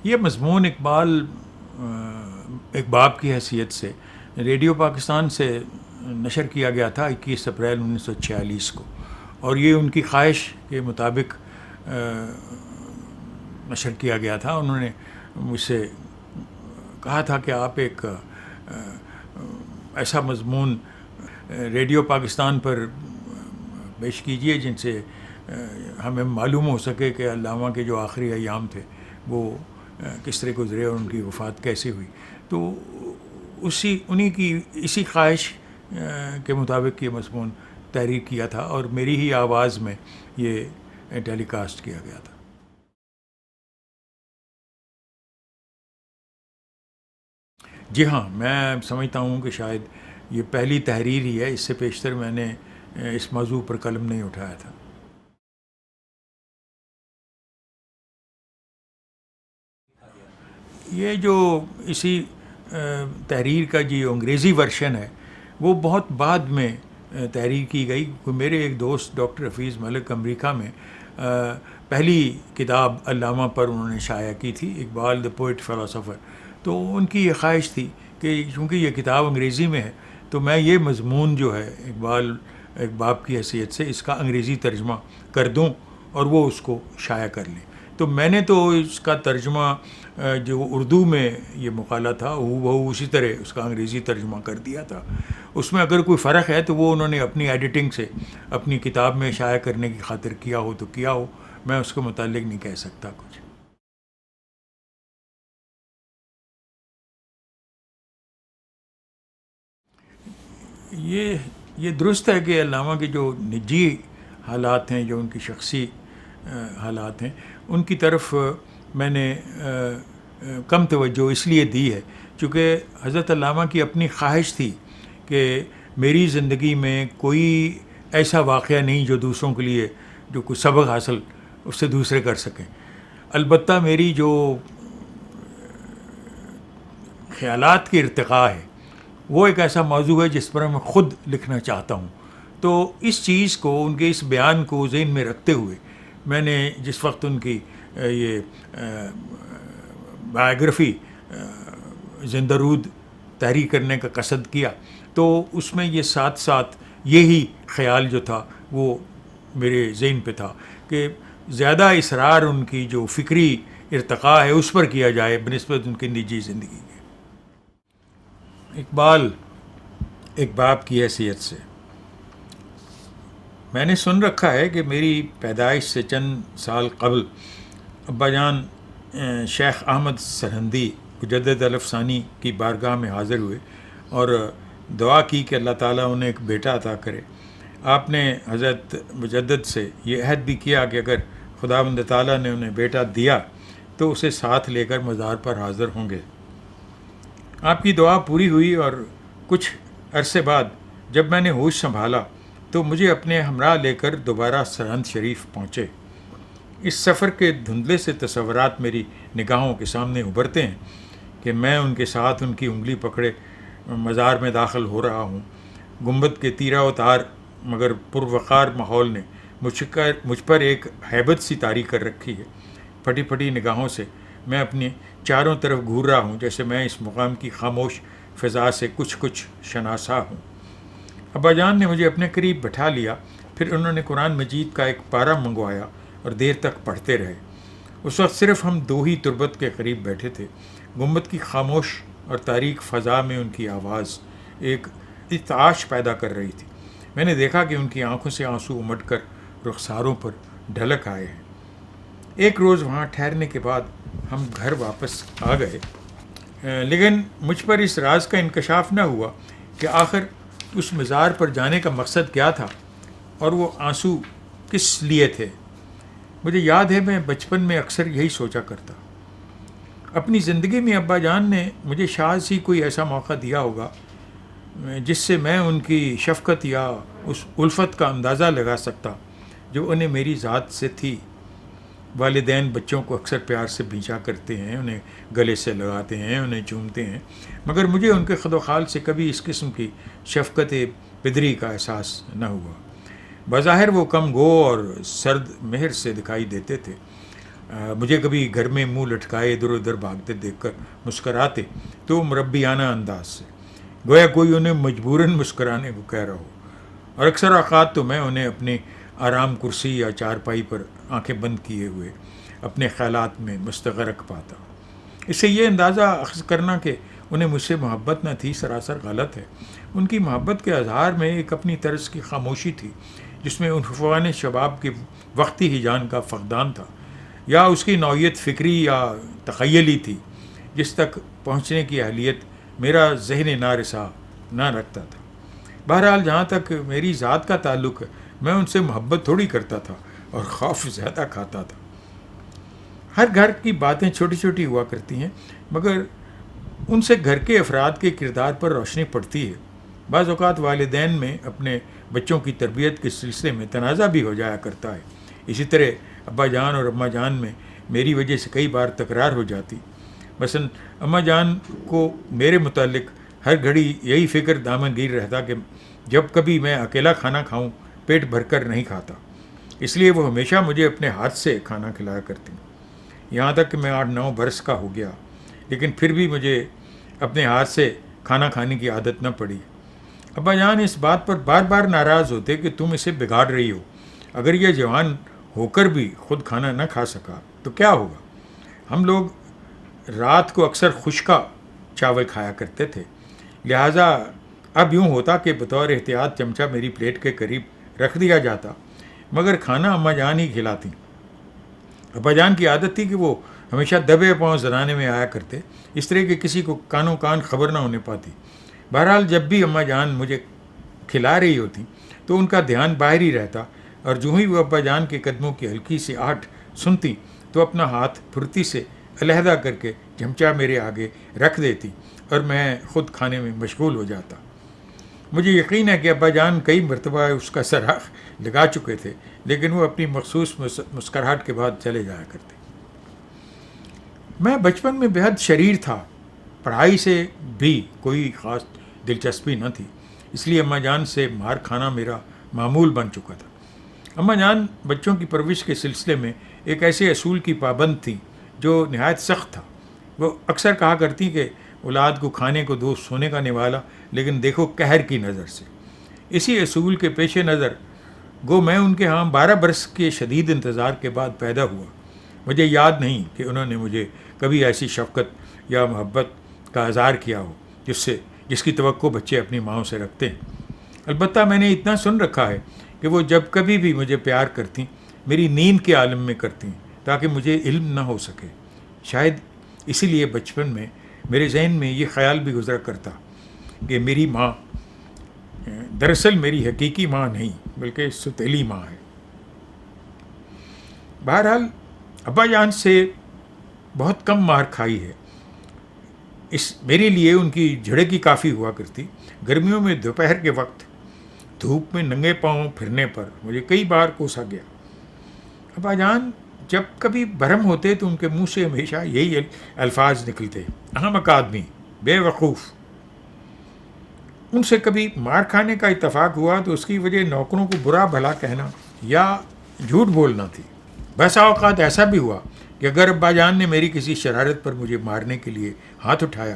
یہ مضمون اقبال ایک باب کی حیثیت سے ریڈیو پاکستان سے نشر کیا گیا تھا 21 اپریل 1946 کو، اور یہ ان کی خواہش کے مطابق نشر کیا گیا تھا. انہوں نے مجھ سے کہا تھا کہ آپ ایک ایسا مضمون ریڈیو پاکستان پر پیش کیجئے جن سے ہمیں معلوم ہو سکے کہ علامہ کے جو آخری ایام تھے وہ کس طرح گزرے اور ان کی وفات کیسے ہوئی. تو انہی کی اسی خواہش کے مطابق یہ مضمون تحریر کیا تھا اور میری ہی آواز میں یہ ٹیلی کاسٹ کیا گیا تھا. جی ہاں، میں سمجھتا ہوں کہ شاید یہ پہلی تحریر ہی ہے، اس سے پیشتر میں نے اس موضوع پر قلم نہیں اٹھایا تھا. یہ جو اسی تحریر کا جو انگریزی ورشن ہے وہ بہت بعد میں تحریر کی گئی. میرے ایک دوست ڈاکٹر حفیظ ملک امریکہ میں پہلی کتاب علامہ پر انہوں نے شائع کی تھی، اقبال دا پوئٹ فلاسفر. تو ان کی یہ خواہش تھی کہ چونکہ یہ کتاب انگریزی میں ہے تو میں یہ مضمون جو ہے اقبال ایک باب کی حیثیت سے اس کا انگریزی ترجمہ کر دوں اور وہ اس کو شائع کر لیں. تو میں نے تو اس کا ترجمہ جو اردو میں یہ مقالہ تھا وہ اسی طرح اس کا انگریزی ترجمہ کر دیا تھا. اس میں اگر کوئی فرق ہے تو وہ انہوں نے اپنی ایڈیٹنگ سے اپنی کتاب میں شائع کرنے کی خاطر کیا ہو تو کیا ہو، میں اس کے متعلق نہیں کہہ سکتا کچھ. یہ درست ہے کہ علامہ کے جو نجی حالات ہیں، جو ان کی شخصی حالات ہیں، ان کی طرف میں نے کم توجہ اس لیے دی ہے چونکہ حضرت علامہ کی اپنی خواہش تھی کہ میری زندگی میں کوئی ایسا واقعہ نہیں جو دوسروں کے لیے جو کوئی سبق حاصل اس سے دوسرے کر سکیں. البتہ میری جو خیالات کی ارتقاء ہے وہ ایک ایسا موضوع ہے جس پر میں خود لکھنا چاہتا ہوں. تو اس چیز کو، ان کے اس بیان کو ذہن میں رکھتے ہوئے میں نے جس وقت ان کی یہ بایوگرافی زندہ رود تحریر کرنے کا قصد کیا تو اس میں یہ ساتھ ساتھ یہی خیال جو تھا وہ میرے ذہن پہ تھا کہ زیادہ اصرار ان کی جو فکری ارتقاء ہے اس پر کیا جائے بنسبت ان کی نجی زندگی کے. اقبال ایک باپ کی حیثیت سے میں نے سن رکھا ہے کہ میری پیدائش سے چند سال قبل ابا جان شیخ احمد سرہندی مجدد الفسانی کی بارگاہ میں حاضر ہوئے اور دعا کی کہ اللہ تعالیٰ انہیں ایک بیٹا عطا کرے. آپ نے حضرت مجدد سے یہ عہد بھی کیا کہ اگر خداوند تعالیٰ نے انہیں بیٹا دیا تو اسے ساتھ لے کر مزار پر حاضر ہوں گے. آپ کی دعا پوری ہوئی اور کچھ عرصے بعد جب میں نے ہوش سنبھالا تو مجھے اپنے ہمراہ لے کر دوبارہ سرہند شریف پہنچے. اس سفر کے دھندلے سے تصورات میری نگاہوں کے سامنے ابھرتے ہیں کہ میں ان کے ساتھ ان کی انگلی پکڑے مزار میں داخل ہو رہا ہوں. گنبد کے تیرہ و تار مگر پروقار ماحول نے مجھ پر ایک ہیبت سی طاری کر رکھی ہے. پھٹی پھٹی نگاہوں سے میں اپنی چاروں طرف گھور رہا ہوں جیسے میں اس مقام کی خاموش فضا سے کچھ شناسا ہوں. ابا جان نے مجھے اپنے قریب بٹھا لیا، پھر انہوں نے قرآن مجید کا ایک پارہ منگوایا اور دیر تک پڑھتے رہے. اس وقت صرف ہم دو ہی تربت کے قریب بیٹھے تھے. گنبد کی خاموش اور تاریک فضا میں ان کی آواز ایک ارتعاش پیدا کر رہی تھی. میں نے دیکھا کہ ان کی آنکھوں سے آنسو امٹ کر رخساروں پر ڈھلک آئے ہیں. ایک روز وہاں ٹھہرنے کے بعد ہم گھر واپس آ گئے، لیکن مجھ پر اس راز کا انکشاف نہ ہوا کہ آخر اس مزار پر جانے کا مقصد کیا تھا اور وہ آنسو کس لیے تھے. مجھے یاد ہے میں بچپن میں اکثر یہی سوچا کرتا. اپنی زندگی میں ابا جان نے مجھے شاید ہی کوئی ایسا موقع دیا ہوگا جس سے میں ان کی شفقت یا اس الفت کا اندازہ لگا سکتا جو انہیں میری ذات سے تھی. والدین بچوں کو اکثر پیار سے بھینچا کرتے ہیں، انہیں گلے سے لگاتے ہیں، انہیں چومتے ہیں، مگر مجھے ان کے خد و خال سے کبھی اس قسم کی شفقت پدری کا احساس نہ ہوا. بظاہر وہ کم گو اور سرد مہر سے دکھائی دیتے تھے، مجھے کبھی گھر میں منہ لٹکائے ادھر ادھر بھاگتے دیکھ کر مسکراتے تو مربیانہ انداز سے، گویا کوئی انہیں مجبوراً مسکرانے کو کہہ رہا ہو، اور اکثر اوقات تو میں انہیں اپنی آرام کرسی یا چارپائی پر آنکھیں بند کیے ہوئے اپنے خیالات میں مستغرق پاتا۔ اس سے یہ اندازہ اخذ کرنا کہ انہیں مجھ سے محبت نہ تھی سراسر غلط ہے۔ ان کی محبت کے اظہار میں ایک اپنی طرز کی خاموشی تھی جس میں عنفوان شباب کی وقتی ہیجان کا فقدان تھا، یا اس کی نوعیت فکری یا تخیلی تھی جس تک پہنچنے کی اہلیت میرا ذہن نارسا نہ رکھتا تھا۔ بہرحال جہاں تک میری ذات کا تعلق ہے، میں ان سے محبت تھوڑی کرتا تھا اور خوف زیادہ کھاتا تھا۔ ہر گھر کی باتیں چھوٹی چھوٹی ہوا کرتی ہیں، مگر ان سے گھر کے افراد کے کردار پر روشنی پڑتی ہے۔ بعض اوقات والدین میں اپنے بچوں کی تربیت کے سلسلے میں تنازع بھی ہو جایا کرتا ہے۔ اسی طرح ابا جان اور اماں جان میں میری وجہ سے کئی بار تکرار ہو جاتی۔ مثلا اماں جان کو میرے متعلق ہر گھڑی یہی فکر دامن گیر رہتا کہ جب کبھی میں اکیلا کھانا کھاؤں پیٹ بھر کر نہیں کھاتا، اس لیے وہ ہمیشہ مجھے اپنے ہاتھ سے کھانا کھلایا کرتی۔ یہاں تک کہ میں 8-9 برس کا ہو گیا، لیکن پھر بھی مجھے اپنے ہاتھ سے کھانا کھانے کی عادت نہ پڑی۔ ابا جان اس بات پر بار بار ناراض ہوتے کہ تم اسے بگاڑ رہی ہو، اگر یہ جوان ہو کر بھی خود کھانا نہ کھا سکا تو کیا ہوگا۔ ہم لوگ رات کو اکثر خشکا چاول کھایا کرتے تھے، لہٰذا اب یوں ہوتا کہ بطور احتیاط چمچہ میری پلیٹ کے قریب رکھ دیا جاتا، مگر کھانا اماں جان ہی کھلاتی۔ ابا جان کی عادت تھی کہ وہ ہمیشہ دبے پاؤں زنانے میں آیا کرتے، اس طرح کہ کسی کو کانوں کان خبر نہ ہونے پاتی۔ بہرحال جب بھی اماں جان مجھے کھلا رہی ہوتی تو ان کا دھیان باہر ہی رہتا، اور جو ہی وہ ابا جان کے قدموں کی ہلکی سی آہٹ سنتی تو اپنا ہاتھ پھرتی سے علیحدہ کر کے چمچہ میرے آگے رکھ دیتی اور میں خود کھانے میں مشغول ہو جاتا۔ مجھے یقین ہے کہ ابا جان کئی مرتبہ اس کا سراغ لگا چکے تھے، لیکن وہ اپنی مخصوص مسکراہٹ کے بعد چلے جایا کرتے۔ میں بچپن میں بہت شریر تھا، پڑھائی سے بھی کوئی خاص دلچسپی نہ تھی، اس لیے اماں جان سے مار کھانا میرا معمول بن چکا تھا۔ اماں جان بچوں کی پرورش کے سلسلے میں ایک ایسے اصول کی پابند تھی جو نہایت سخت تھا۔ وہ اکثر کہا کرتی کہ اولاد کو کھانے کو دو سونے کا نوالا، لیکن دیکھو قہر کی نظر سے۔ اسی اصول کے پیش نظر گو میں ان کے ہاں 12 برس کے شدید انتظار کے بعد پیدا ہوا۔ مجھے یاد نہیں کہ انہوں نے مجھے کبھی ایسی شفقت یا محبت کا اظہار کیا ہو جس کی توقع بچے اپنی ماؤں سے رکھتے ہیں۔ البتہ میں نے اتنا سن رکھا ہے کہ وہ جب کبھی بھی مجھے پیار کرتیں میری نیند کے عالم میں کرتیں تاکہ مجھے علم نہ ہو سکے۔ شاید اسی لیے بچپن میں میرے ذہن میں یہ خیال بھی گزرا کرتا کہ میری ماں دراصل میری حقیقی ماں نہیں بلکہ ستیلی ماں ہے۔ بہرحال ابا جان سے بہت کم مار کھائی ہے، میرے لیے ان کی جھڑکی کافی ہوا کرتی۔ گرمیوں میں دوپہر کے وقت دھوپ میں ننگے پاؤں پھرنے پر مجھے کئی بار کوسا گیا۔ ابا جان جب کبھی برہم ہوتے تو ان کے منہ سے ہمیشہ یہی الفاظ نکلتے: احمق آدمی، بے وقوف۔ ان سے کبھی مار کھانے کا اتفاق ہوا تو اس کی وجہ نوکروں کو برا بھلا کہنا یا جھوٹ بولنا تھی۔ بسا اوقات ایسا بھی ہوا کہ اگر ابا جان نے میری کسی شرارت پر مجھے مارنے کے لیے ہاتھ اٹھایا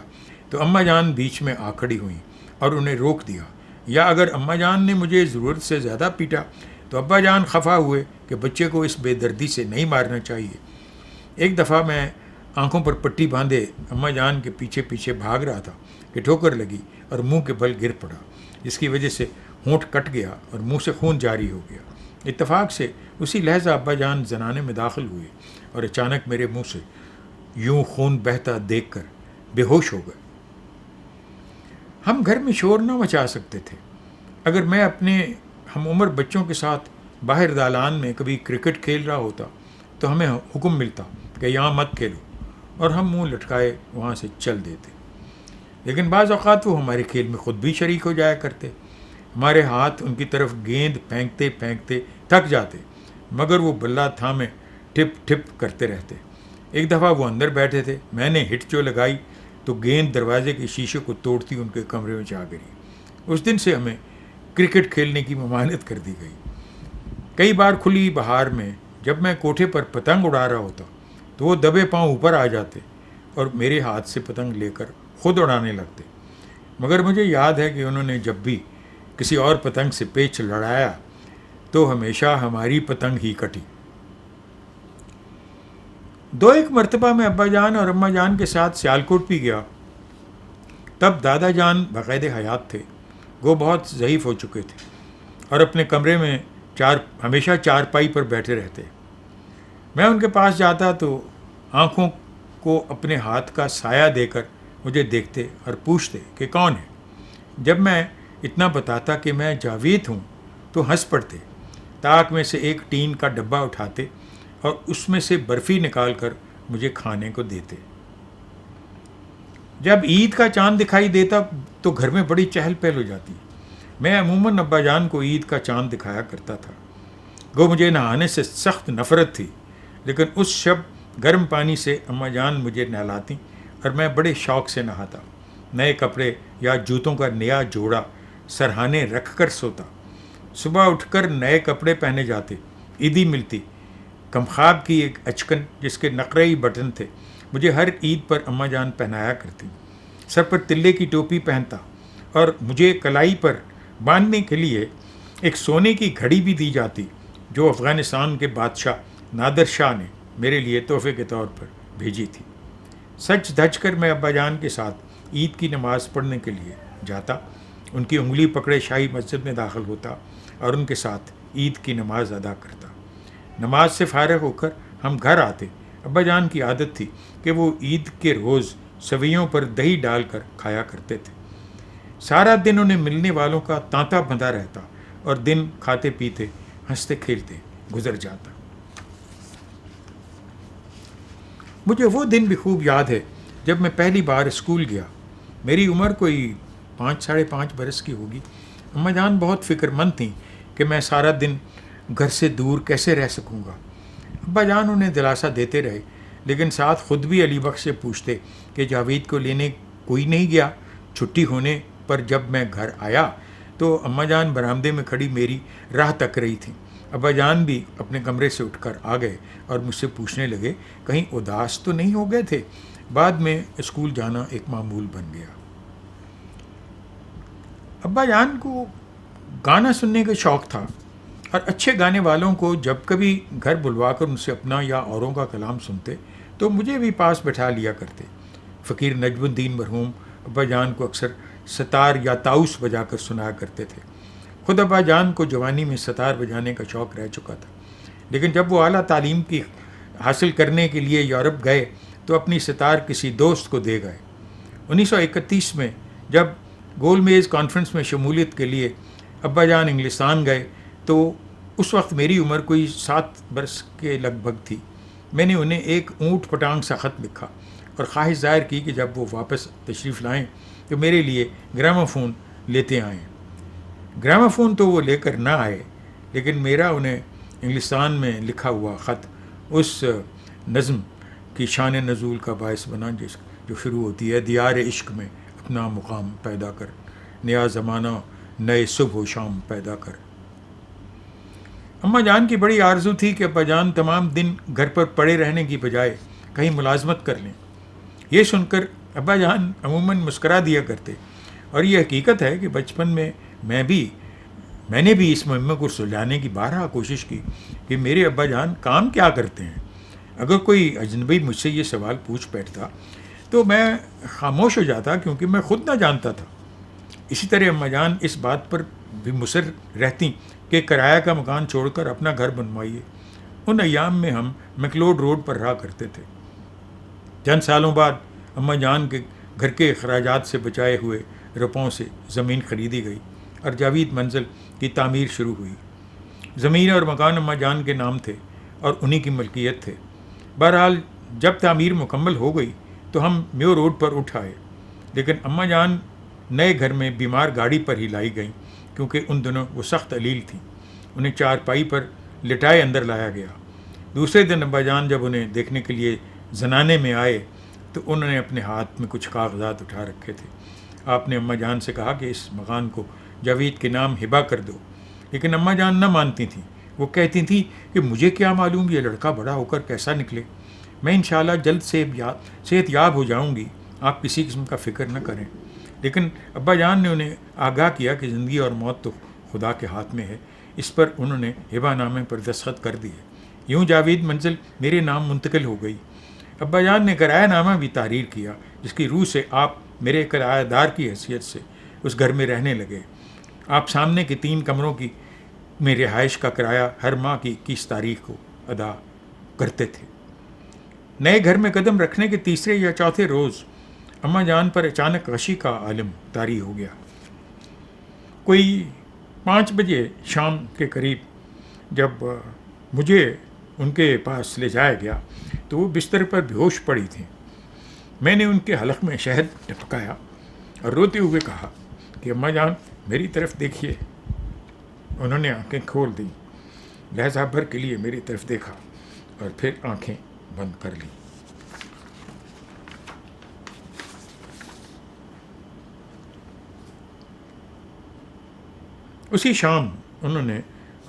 تو اماں جان بیچ میں آ کھڑی ہوئیں اور انہیں روک دیا، یا اگر اماں جان نے مجھے ضرورت سے زیادہ پیٹا تو ابا جان خفا ہوئے کہ بچے کو اس بے دردی سے نہیں مارنا چاہیے۔ ایک دفعہ میں آنکھوں پر پٹی باندھے اماں جان کے پیچھے پیچھے بھاگ رہا تھا کہ ٹھوکر لگی اور منہ کے بل گر پڑا، جس کی وجہ سے ہونٹ کٹ گیا اور منہ سے خون جاری ہو گیا۔ اتفاق سے اسی لحظہ ابا جان زنانے میں داخل ہوئے اور اچانک میرے منہ سے یوں خون بہتا دیکھ کر بے ہوش ہو گئے۔ ہم گھر میں شور نہ مچا سکتے تھے۔ اگر میں اپنے ہم عمر بچوں کے ساتھ باہر دالان میں کبھی کرکٹ کھیل رہا ہوتا تو ہمیں حکم ملتا کہ یہاں مت کھیلو، اور ہم منہ لٹکائے وہاں سے چل دیتے۔ لیکن بعض اوقات وہ ہمارے کھیل میں خود بھی شریک ہو جایا کرتے۔ ہمارے ہاتھ ان کی طرف گیند پھینکتے پھینکتے تھک جاتے، مگر وہ بلہ تھامے ٹھپ ٹھپ کرتے رہتے۔ ایک دفعہ وہ اندر بیٹھے تھے، میں نے ہٹ جو لگائی تو گیند دروازے کے شیشے کو توڑتی ان کے کمرے میں جا گری۔ اس دن سے ہمیں کرکٹ کھیلنے کی ممانعت کر دی گئی۔ کئی بار کھلی بہار میں جب میں کوٹھے پر پتنگ اڑا رہا ہوتا تو وہ دبے پاؤں اوپر آ جاتے اور میرے ہاتھ سے پتنگ لے کر خود اڑانے لگتے. مگر مجھے یاد ہے کہ انہوں نے جب بھی کسی اور پتنگ سے پیچ لڑایا تو ہمیشہ ہماری پتنگ ہی کٹی. ایک مرتبہ میں ابا جان اور اماں جان کے ساتھ سیالکوٹ بھی گیا. تب دادا جان باقاعدہ حیات تھے. وہ بہت ضعیف ہو چکے تھے اور اپنے کمرے میں ہمیشہ چارپائی پر بیٹھے رہتے. میں ان کے پاس جاتا تو آنکھوں کو اپنے ہاتھ کا سایہ دے کر مجھے دیکھتے اور پوچھتے کہ کون ہے. جب میں اتنا بتاتا کہ میں جاوید ہوں تو ہنس پڑتے. تاک میں سے ایک ٹین کا ڈبہ اٹھاتے اور اس میں سے برفی نکال کر مجھے کھانے کو دیتے. جب عید کا چاند دکھائی دیتا تو گھر میں بڑی چہل پہل ہو جاتی. میں عموماً ابا جان کو عید کا چاند دکھایا کرتا تھا. وہ مجھے نہانے سے سخت نفرت تھی، لیکن اس شب گرم پانی سے اماں جان مجھے نہلاتی اور میں بڑے شوق سے نہاتا. نئے کپڑے یا جوتوں کا نیا جوڑا سرہانے رکھ کر سوتا. صبح اٹھ کر نئے کپڑے پہنے جاتے. عیدی ملتی. کمخاب کی ایک اچکن جس کے نقرئی بٹن تھے مجھے ہر عید پر اماں جان پہنایا کرتی. سر پر تلے کی ٹوپی پہنتا اور مجھے کلائی پر باندھنے کے لیے ایک سونے کی گھڑی بھی دی جاتی جو افغانستان کے بادشاہ نادر شاہ نے میرے لیے تحفے کے طور پر بھیجی تھی. سچ دھج کر میں ابا جان کے ساتھ عید کی نماز پڑھنے کے لیے جاتا. ان کی انگلی پکڑے شاہی مسجد میں داخل ہوتا اور ان کے ساتھ عید کی نماز ادا کرتا. نماز سے فارغ ہو کر ہم گھر آتے. ابا جان کی عادت تھی کہ وہ عید کے روز سویوں پر دہی ڈال کر کھایا کرتے تھے. سارا دن انہیں ملنے والوں کا تانتا بندھا رہتا اور دن کھاتے پیتے ہنستے کھیلتے گزر جاتا. مجھے وہ دن بھی خوب یاد ہے جب میں پہلی بار اسکول گیا. میری عمر کوئی 5-5.5 برس کی ہوگی. اماں جان بہت فکر مند تھیں کہ میں سارا دن گھر سے دور کیسے رہ سکوں گا. ابا جان انہیں دلاسا دیتے رہے، لیکن ساتھ خود بھی علی بخش سے پوچھتے کہ جاوید کو لینے کوئی نہیں گیا. چھٹی ہونے پر جب میں گھر آیا تو اماں جان برآمدے میں کھڑی میری راہ تک رہی تھیں. ابا جان بھی اپنے کمرے سے اٹھ کر آ گئے اور مجھ سے پوچھنے لگے کہیں اداس تو نہیں ہو گئے تھے. بعد میں اسکول جانا ایک معمول بن گیا. ابا جان کو گانا سننے کا شوق تھا اور اچھے گانے والوں کو جب کبھی گھر بلوا کر ان سے اپنا یا اوروں کا کلام سنتے تو مجھے بھی پاس بٹھا لیا کرتے. فقیر نجم الدین مرحوم ابا جان کو اکثر ستار یا طاؤس بجا کر سنایا کرتے تھے. خود ابا جان کو جوانی میں ستار بجانے کا شوق رہ چکا تھا، لیکن جب وہ اعلیٰ تعلیم کی حاصل کرنے کے لیے یورپ گئے تو اپنی ستار کسی دوست کو دے گئے. 1931 میں جب گول میز کانفرنس میں شمولیت کے لیے ابا جان انگلستان گئے تو اس وقت میری عمر کوئی 7 برس کے لگ بھگ تھی. میں نے انہیں ایک اونٹ پٹانگ سا خط لکھا اور خواہش ظاہر کی کہ جب وہ واپس تشریف لائیں تو میرے لیے گراموفون لیتے آئیں. گراموفون تو وہ لے کر نہ آئے، لیکن میرا انہیں انگلستان میں لکھا ہوا خط اس نظم کی شان نزول کا باعث بنا جو شروع ہوتی ہے دیار عشق میں اپنا مقام پیدا کر، نیا زمانہ نئے صبح و شام پیدا کر. اماں جان کی بڑی آرزو تھی کہ ابا جان تمام دن گھر پر پڑے رہنے کی بجائے کہیں ملازمت کر لیں. یہ سن کر ابا جان عموماً مسکرا دیا کرتے، اور یہ حقیقت ہے کہ بچپن میں میں نے بھی اس مہم کو سلجھانے کی بارہا کوشش کی کہ میرے ابا جان کام کیا کرتے ہیں. اگر کوئی اجنبی مجھ سے یہ سوال پوچھ بیٹھتا تو میں خاموش ہو جاتا کیونکہ میں خود نہ جانتا تھا. اسی طرح اماں جان اس بات پر بھی مصر رہتی کہ کرایہ کا مکان چھوڑ کر اپنا گھر بنوائیے. ان ایام میں ہم میکلوڈ روڈ پر رہا کرتے تھے. چند سالوں بعد اماں جان کے گھر کے اخراجات سے بچائے ہوئے روپوں سے زمین خریدی گئی اور جاوید منزل کی تعمیر شروع ہوئی. زمین اور مکان اماں جان کے نام تھے اور انہی کی ملکیت تھے. بہرحال جب تعمیر مکمل ہو گئی تو ہم میو روڈ پر اٹھ آئے، لیکن اماں جان نئے گھر میں بیمار گاڑی پر ہی لائی گئیں کیونکہ ان دنوں وہ سخت علیل تھیں. انہیں چارپائی پر لٹائے اندر لایا گیا. دوسرے دن ابا جان جب انہیں دیکھنے کے لیے زنانے میں آئے تو انہوں نے اپنے ہاتھ میں کچھ کاغذات اٹھا رکھے تھے. آپ نے اماں جان سے کہا کہ اس مکان کو جاوید کے نام ہبہ کر دو، لیکن اماں جان نہ مانتی تھیں. وہ کہتی تھیں کہ مجھے کیا معلوم یہ لڑکا بڑا ہو کر کیسا نکلے. میں انشاءاللہ جلد صحت یاب ہو جاؤں گی، آپ کسی قسم کا فکر نہ کریں۔ لیکن ابا جان نے انہیں آگاہ کیا کہ زندگی اور موت تو خدا کے ہاتھ میں ہے۔ اس پر انہوں نے ہبہ نامے پر دستخط کر دیے۔ یوں جاوید منزل میرے نام منتقل ہو گئی۔ ابا جان نے کرایہ نامہ بھی تحریر کیا، جس کی روح سے آپ میرے کرایہ دار کی حیثیت سے اس گھر میں رہنے لگے۔ آپ سامنے کے 3 کمروں کی میں رہائش کا کرایہ ہر ماہ کی 21 تاریخ کو ادا کرتے تھے۔ نئے گھر میں قدم رکھنے کے تیسرے یا چوتھے روز اماں جان پر اچانک غشی کا عالم طاری ہو گیا۔ کوئی 5 بجے شام کے قریب جب مجھے ان کے پاس لے جایا گیا تو وہ بستر پر بے ہوش پڑی تھیں۔ میں نے ان کے حلق میں شہد ٹپکایا اور روتے ہوئے کہا کہ اماں جان میری طرف دیکھیے۔ انہوں نے آنکھیں کھول دیں، لہجہ بھر کے لیے میری طرف دیکھا اور پھر آنکھیں بند کر لیں۔ اسی شام انہوں نے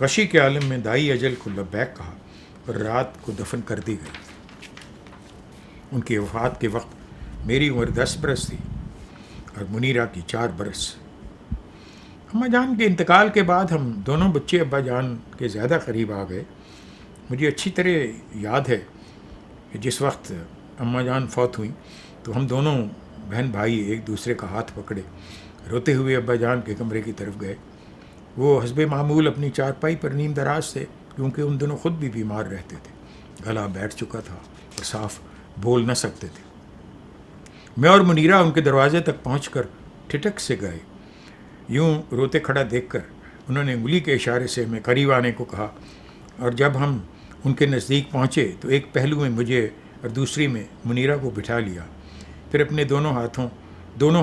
غشی کے عالم میں دائی اجل کو لبیک کہا اور رات کو دفن کر دی گئی۔ ان کی وفات کے وقت میری عمر 10 برس تھی اور منیرہ کی 4 برس۔ اماں جان کے انتقال کے بعد ہم دونوں بچے ابا جان کے زیادہ قریب آ گئے۔ مجھے اچھی طرح یاد ہے کہ جس وقت اماں جان فوت ہوئیں تو ہم دونوں بہن بھائی ایک دوسرے کا ہاتھ پکڑے روتے ہوئے ابا جان کے کمرے کی طرف گئے۔ وہ حسب معمول اپنی چارپائی پر نیم دراز تھے، کیونکہ ان دنوں خود بھی بیمار رہتے تھے۔ گلا بیٹھ چکا تھا اور صاف بول نہ سکتے تھے۔ میں اور منیرہ ان کے دروازے تک پہنچ کر ٹھٹک سے گئے۔ یوں روتے کھڑا دیکھ کر انہوں نے انگلی کے اشارے سے ہمیں قریب آنے کو کہا، اور جب ہم ان کے نزدیک پہنچے تو ایک پہلو میں مجھے اور دوسری میں منیرہ کو بٹھا لیا۔ پھر اپنے دونوں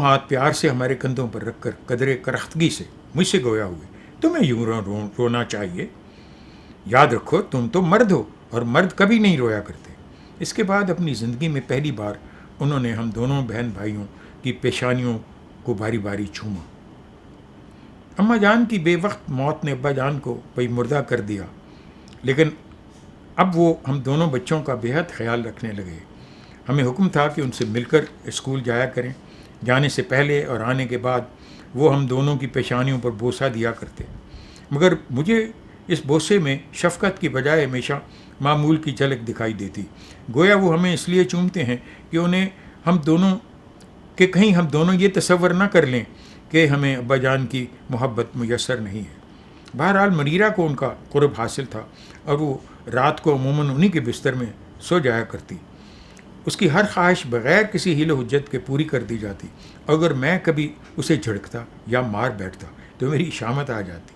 ہاتھ پیار سے ہمارے کندھوں پر رکھ کر قدرے کرختگی سے مجھ سے گویا ہوئے، تمہیں یوں رونا چاہیے، یاد رکھو تم تو مرد ہو اور مرد کبھی نہیں رویا کرتے۔ اس کے بعد اپنی زندگی میں پہلی بار انہوں نے ہم دونوں بہن بھائیوں کی پیشانیوں کو باری باری چوما۔ اماں جان کی بے وقت موت نے ابا جان کو پئی مردہ کر دیا، لیکن اب وہ ہم دونوں بچوں کا بے حد خیال رکھنے لگے۔ ہمیں حکم تھا کہ ان سے مل کر اسکول جایا کریں۔ جانے سے پہلے اور آنے کے بعد وہ ہم دونوں کی پیشانیوں پر بوسہ دیا کرتے، مگر مجھے اس بوسے میں شفقت کی بجائے ہمیشہ معمول کی جھلک دکھائی دیتی، گویا وہ ہمیں اس لیے چومتے ہیں کہ کہیں ہم دونوں یہ تصور نہ کر لیں کہ ہمیں ابا جان کی محبت میسر نہیں ہے۔ بہرحال منیرہ کو ان کا قرب حاصل تھا اور وہ رات کو عموماً انہی کے بستر میں سو جایا کرتی۔ اس کی ہر خواہش بغیر کسی حیل و حجت کے پوری کر دی جاتی، اگر میں کبھی اسے جھڑکتا یا مار بیٹھتا تو میری شامت آ جاتی۔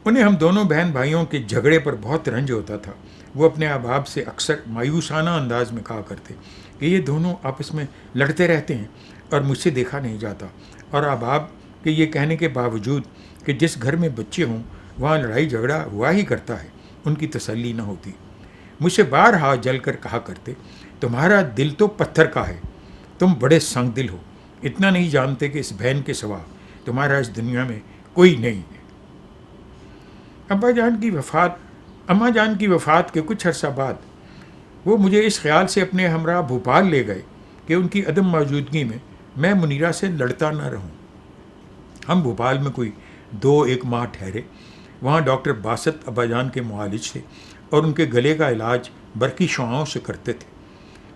انہیں ہم دونوں بہن بھائیوں کے جھگڑے پر بہت رنج ہوتا تھا۔ وہ اپنے احباب سے اکثر مایوسانہ انداز میں کہا کرتے کہ یہ دونوں آپس میں لڑتے رہتے ہیں اور مجھ سے دیکھا نہیں جاتا، اور احباب کے یہ کہنے کے باوجود کہ جس گھر میں بچے ہوں وہاں لڑائی جھگڑا ہوا ہی کرتا ہے، ان کی تسلی نہ ہوتی۔ مجھ سے بارہا جل کر کہا کرتے، تمہارا دل تو پتھر کا ہے، تم بڑے سنگ دل ہو، اتنا نہیں جانتے کہ اس بہن کے سوا تمہارا اس دنیا میں کوئی نہیں ہے۔ اماں جان کی وفات کے کچھ عرصہ بعد وہ مجھے اس خیال سے اپنے ہمراہ بھوپال لے گئے کہ ان کی عدم موجودگی میں منیرہ سے لڑتا نہ رہوں۔ ہم بھوپال میں کوئی 2-1 ماہ ٹھہرے۔ وہاں ڈاکٹر باسط ابا جان کے معالج تھے اور ان کے گلے کا علاج برقی شعاعوں سے کرتے تھے۔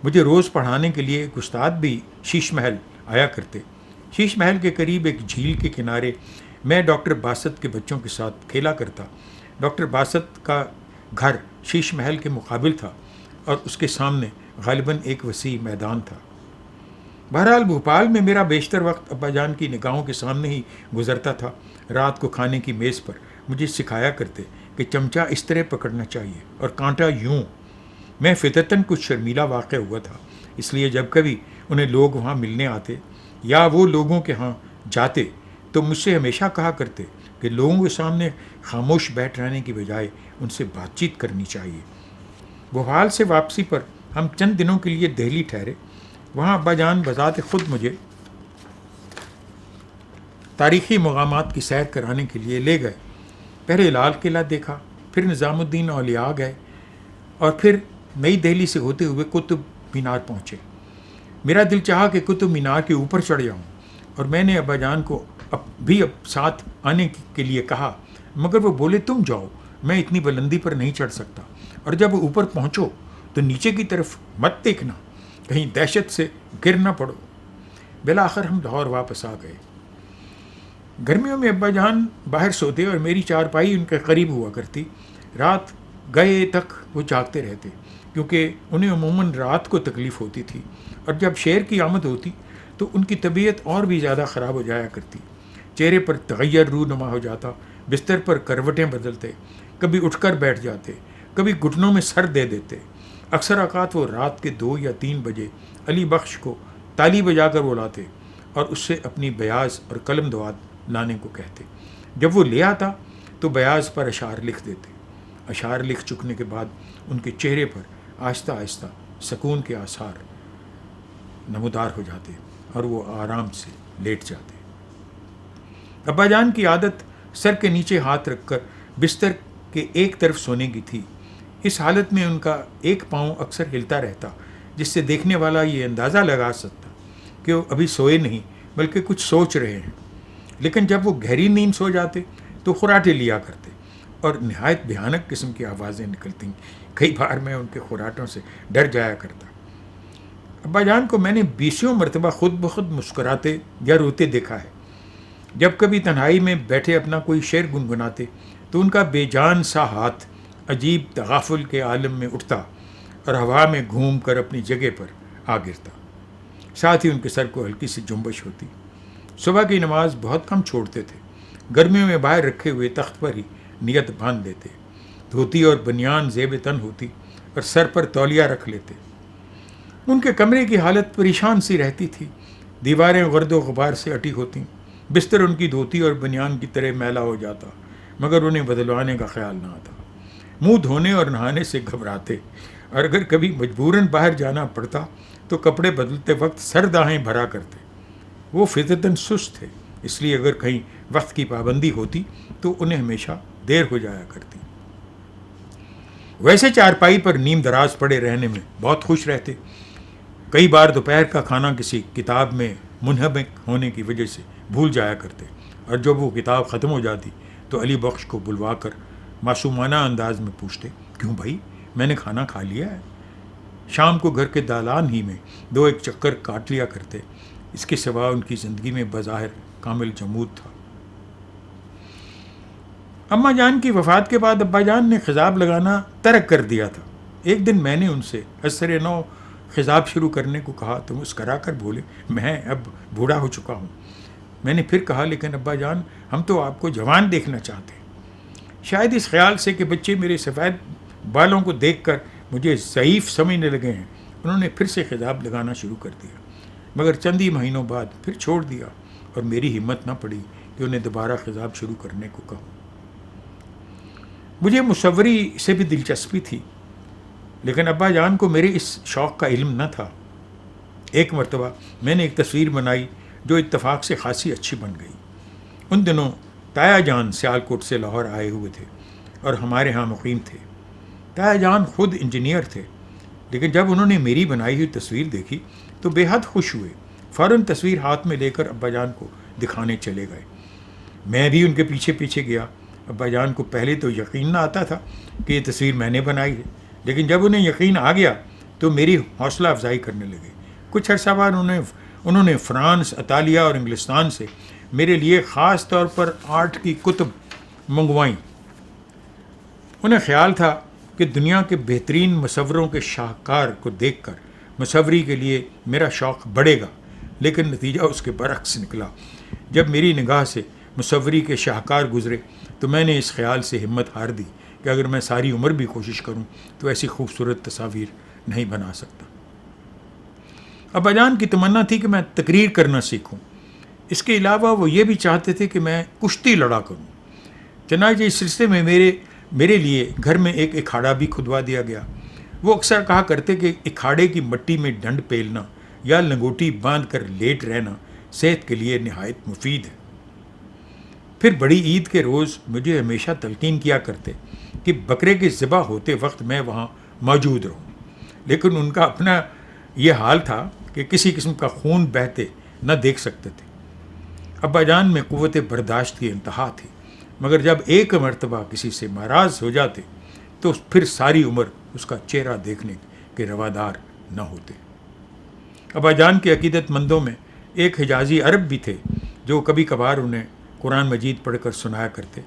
مجھے روز پڑھانے کے لیے ایک استاد بھی شیش محل آیا کرتے۔ شیش محل کے قریب ایک جھیل کے کنارے میں ڈاکٹر باسط کے بچوں کے ساتھ کھیلا کرتا۔ ڈاکٹر باسط کا گھر شیش محل کے مقابل تھا اور اس کے سامنے غالباً ایک وسیع میدان تھا۔ بہرحال بھوپال میں میرا بیشتر وقت ابا جان کی نگاہوں کے سامنے ہی گزرتا تھا۔ رات کو کھانے کی میز پر مجھے سکھایا کرتے کہ چمچہ اس طرح پکڑنا چاہیے اور کانٹا یوں۔ میں فطرتاً کچھ شرمیلا واقع ہوا تھا، اس لیے جب کبھی انہیں لوگ وہاں ملنے آتے یا وہ لوگوں کے ہاں جاتے تو مجھ سے ہمیشہ کہا کرتے کہ لوگوں کے سامنے خاموش بیٹھ رہنے کی بجائے ان سے بات چیت کرنی چاہیے۔ بھوپال سے واپسی پر ہم چند دنوں کے لیے دہلی ٹھہرے۔ وہاں ابا جان بذات خود مجھے تاریخی مقامات کی سیر کرانے کے لیے لے گئے۔ پہلے لال قلعہ دیکھا، پھر نظام الدین اولیاء گئے اور پھر نئی دہلی سے ہوتے ہوئے قطب مینار پہنچے. میرا دل چاہا کہ قطب مینار کے اوپر چڑھ جاؤں اور میں نے ابا جان کو اب ساتھ آنے کے لیے کہا, مگر وہ بولے تم جاؤ, میں اتنی بلندی پر نہیں چڑھ سکتا, اور جب اوپر پہنچو تو نیچے کی طرف مت دیکھنا, کہیں دہشت سے گر نہ پڑو. بالآخر ہم لاہور واپس آ گئے. گرمیوں میں ابا جان باہر سوتے اور میری چارپائی ان کے قریب ہوا کرتی. رات گئے تک وہ جاگتے رہتے, کیونکہ انہیں عموماً رات کو تکلیف ہوتی تھی, اور جب شیر کی آمد ہوتی تو ان کی طبیعت اور بھی زیادہ خراب ہو جایا کرتی. چہرے پر تغیر رونما ہو جاتا, بستر پر کروٹیں بدلتے, کبھی اٹھ کر بیٹھ جاتے, کبھی گھٹنوں میں سر دے دیتے. اکثر اوقات وہ رات کے 2 یا 3 بجے علی بخش کو تالی بجا کر بلاتے اور اس سے اپنی بیاض اور قلم دوات لانے کو کہتے. جب وہ لے آتا تو بیاض پر اشعار لکھ دیتے. اشعار لکھ چکنے کے بعد ان کے چہرے پر آہستہ آہستہ سکون کے آثار نمودار ہو جاتے اور وہ آرام سے لیٹ جاتے. ابا جان کی عادت سر کے نیچے ہاتھ رکھ کر بستر کے ایک طرف سونے کی تھی. اس حالت میں ان کا ایک پاؤں اکثر ہلتا رہتا, جس سے دیکھنے والا یہ اندازہ لگا سکتا کہ وہ ابھی سوئے نہیں بلکہ کچھ سوچ رہے ہیں. لیکن جب وہ گہری نیند سو جاتے تو خراٹے لیا کرتے اور نہایت بھیانک قسم کی آوازیں نکلتی. کئی بار میں ان کے خراٹوں سے ڈر جایا کرتا. ابا جان کو میں نے 20 مرتبہ خود بخود مسکراتے یا روتے دیکھا ہے. جب کبھی تنہائی میں بیٹھے اپنا کوئی شعر گنگناتے تو ان کا بے جان سا ہاتھ عجیب تغافل کے عالم میں اٹھتا اور ہوا میں گھوم کر اپنی جگہ پر آ گرتا. ساتھ ہی ان کے سر کو ہلکی سی جنبش ہوتی. صبح کی نماز بہت کم چھوڑتے تھے. گرمیوں میں باہر رکھے ہوئے تخت پر ہی نیت باندھ دیتے. دھوتی اور بنیان زیب تن ہوتی اور سر پر تولیہ رکھ لیتے. ان کے کمرے کی حالت پریشان سی رہتی تھی. دیواریں گرد و غبار سے اٹی ہوتیں. بستر ان کی دھوتی اور بنیان کی طرح میلا ہو جاتا, مگر انہیں بدلوانے کا خیال نہ آتا. منہ دھونے اور نہانے سے گھبراتے, اور اگر کبھی مجبوراً باہر جانا پڑتا تو کپڑے بدلتے وقت سر داہیں بھرا کرتے. وہ فطرتاً سست تھے, اس لیے اگر کہیں وقت کی پابندی ہوتی تو انہیں ہمیشہ دیر ہو جایا کرتی. ویسے چارپائی پر نیم دراز پڑے رہنے میں بہت خوش رہتے. کئی بار دوپہر کا کھانا کسی کتاب میں منہمک ہونے کی وجہ سے بھول جایا کرتے, اور جب وہ کتاب ختم ہو جاتی تو علی بخش کو بلوا کر معصومانہ انداز میں پوچھتے, کیوں بھائی, میں نے کھانا کھا لیا ہے. شام کو گھر کے دالان ہی میں 2-1 چکر کاٹ لیا کرتے. اس کے سوا ان کی زندگی میں بظاہر کامل جمود تھا. اماں جان کی وفات کے بعد ابا جان نے خضاب لگانا ترک کر دیا تھا. ایک دن میں نے ان سے اثر نو خضاب شروع کرنے کو کہا تو مسکرا کر بولے, میں اب بوڑھا ہو چکا ہوں. میں نے پھر کہا, لیکن ابا جان ہم تو آپ کو جوان دیکھنا چاہتے ہیں. شاید اس خیال سے کہ بچے میرے سفید بالوں کو دیکھ کر مجھے ضعیف سمجھنے لگے ہیں, انہوں نے پھر سے خضاب لگانا شروع کر دیا, مگر چند ہی مہینوں بعد پھر چھوڑ دیا, اور میری ہمت نہ پڑی کہ انہیں دوبارہ خضاب شروع کرنے کو کہوں. مجھے مصوری سے بھی دلچسپی تھی, لیکن ابا جان کو میرے اس شوق کا علم نہ تھا. ایک مرتبہ میں نے ایک تصویر بنائی جو اتفاق سے خاصی اچھی بن گئی. ان دنوں تایا جان سیالکوٹ سے لاہور آئے ہوئے تھے اور ہمارے ہاں مقیم تھے. تایا جان خود انجینئر تھے, لیکن جب انہوں نے میری بنائی ہوئی تصویر دیکھی تو بے حد خوش ہوئے. فوراً تصویر ہاتھ میں لے کر ابا جان کو دکھانے چلے گئے. میں بھی ان کے پیچھے پیچھے گیا. ابا جان کو پہلے تو یقین نہ آتا تھا کہ یہ تصویر میں نے بنائی ہے, لیکن جب انہیں یقین آ گیا تو میری حوصلہ افزائی کرنے لگے. کچھ عرصہ بعد انہوں نے فرانس, اطالیہ اور انگلستان سے میرے لیے خاص طور پر آرٹ کی کتب منگوائیں. انہیں خیال تھا کہ دنیا کے بہترین مصوروں کے شاہکار کو دیکھ کر مصوری کے لیے میرا شوق بڑھے گا, لیکن نتیجہ اس کے برعکس نکلا. جب میری نگاہ سے مصوری کے شاہکار گزرے تو میں نے اس خیال سے ہمت ہار دی کہ اگر میں ساری عمر بھی کوشش کروں تو ایسی خوبصورت تصاویر نہیں بنا سکتا. ابا جان کی تمنا تھی کہ میں تقریر کرنا سیکھوں. اس کے علاوہ وہ یہ بھی چاہتے تھے کہ میں کشتی لڑا کروں. چنانچہ اس سلسلے میں میرے لیے گھر میں ایک اکھاڑا بھی کھدوا دیا گیا. وہ اکثر کہا کرتے کہ اکھاڑے کی مٹی میں ڈنڈ پیلنا یا لنگوٹی باندھ کر لیٹ رہنا صحت کے لیے نہایت مفید ہے. پھر بڑی عید کے روز مجھے ہمیشہ تلقین کیا کرتے کہ بکرے کے ذبح ہوتے وقت میں وہاں موجود رہوں. لیکن ان کا اپنا یہ حال تھا کہ کسی قسم کا خون بہتے نہ دیکھ سکتے تھے. ابا جان میں قوت برداشت کی انتہا تھی، مگر جب ایک مرتبہ کسی سے ناراض ہو جاتے تو پھر ساری عمر اس کا چہرہ دیکھنے کے روادار نہ ہوتے. ابا جان کے عقیدت مندوں میں ایک حجازی عرب بھی تھے جو کبھی کبھار انہیں قرآن مجید پڑھ کر سنایا کرتے.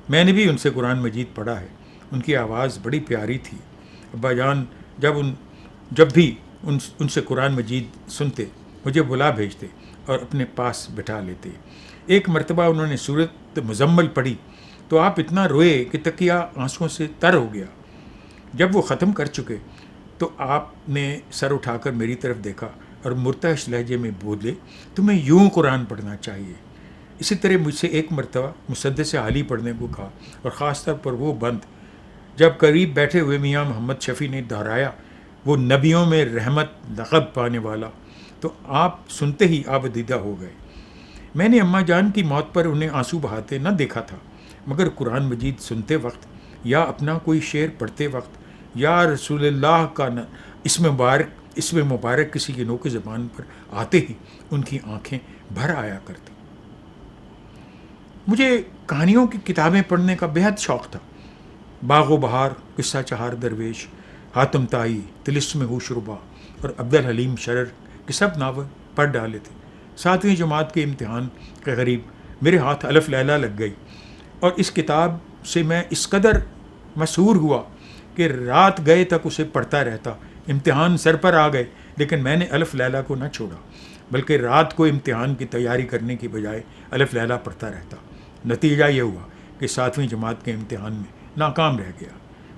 میں نے بھی ان سے قرآن مجید پڑھا ہے. ان کی آواز بڑی پیاری تھی. ابا جان جب بھی ان سے قرآن مجید سنتے مجھے بلا بھیجتے اور اپنے پاس بٹھا لیتے. ایک مرتبہ انہوں نے سورۃ مزمل پڑھی تو آپ اتنا روئے کہ تکیہ آنسوؤں سے تر ہو گیا. جب وہ ختم کر چکے تو آپ نے سر اٹھا کر میری طرف دیکھا اور مرتعش لہجے میں بولے، تمہیں یوں قرآن پڑھنا چاہیے. اسی طرح مجھ سے ایک مرتبہ مسدس عالی پڑھنے کو کہا، اور خاص طور پر وہ بند جب قریب بیٹھے ہوئے میاں محمد شفیع نے دہرایا، وہ نبیوں میں رحمت لقب پانے والا، تو آپ سنتے ہی آبدیدہ ہو گئے. میں نے اماں جان کی موت پر انہیں آنسو بہاتے نہ دیکھا تھا، مگر قرآن مجید سنتے وقت یا اپنا کوئی شعر پڑھتے وقت یا رسول اللہ کا اسم مبارک کسی کے نوک زبان پر آتے ہی ان کی آنکھیں بھر آیا کرتی. مجھے کہانیوں کی کتابیں پڑھنے کا بہت شوق تھا. باغ و بہار، قصہ چہار درویش، حاتم طائی، طلسم ہوشربا اور عبدالحلیم شرر کے سب ناول پڑھ ڈالے تھے. 7ویں جماعت کے امتحان کے قریب میرے ہاتھ الف لیلا لگ گئی، اور اس کتاب سے میں اس قدر مسحور ہوا کہ رات گئے تک اسے پڑھتا رہتا. امتحان سر پر آ گئے لیکن میں نے الف لیلا کو نہ چھوڑا، بلکہ رات کو امتحان کی تیاری کرنے کی بجائے الف لیلا پڑھتا رہتا. نتیجہ یہ ہوا کہ 7ویں جماعت کے امتحان میں ناکام رہ گیا.